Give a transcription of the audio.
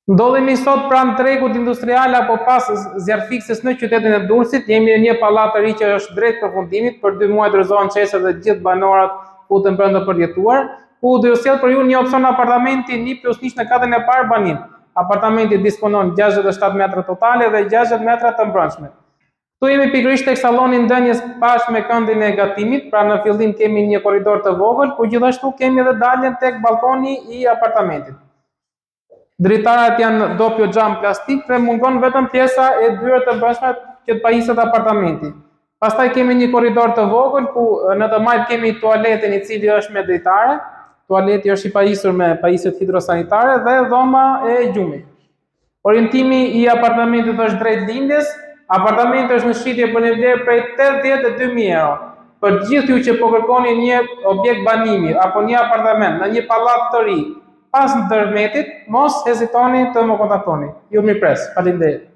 Ndodhemi sot pranë tregut industrial apo pas zjarrfikses në qytetin e Durrësit, jemi në një pallat të ri që është drejt përfundimit, për 2 muaj dorëzohen çesat dhe gjithë banorët futen brenda për jetuar, ku do ju sjell për ju një opsion apartamenti 1+1 në katin e parë banim. Apartamenti disponon 67 metra totale dhe 60 metra të mbrëmshme. Këtu jemi pikërisht tek salloni ndënies bashkë me këndin e gatimit, pra në fillim kemi një korridor të vogël, ku gjithashtu kemi edhe daljen tek balkoni i apartamentit. Dritarat janë doppio xham plastik dhe mungon vetëm pjesa e dyert të brendshme që të pajiset apartamenti. Pastaj kemi një korridor të vogël ku në të majt kemi tualetin i cili është me dritare. Tualeti është i pajisur me pajisjet hidrosanitare dhe dhoma e gjumit. Orientimi i apartamentit është drejt lindjes. Apartamenti është në shitje për një vlerë prej 82.000 euro. Për gjithë ju që po kërkoni një objekt banimi apo një apartament në një pallat të ri pas ndërmetit, mos hezitoni të më kontaktoni. Ju mirëpres. Faleminderit.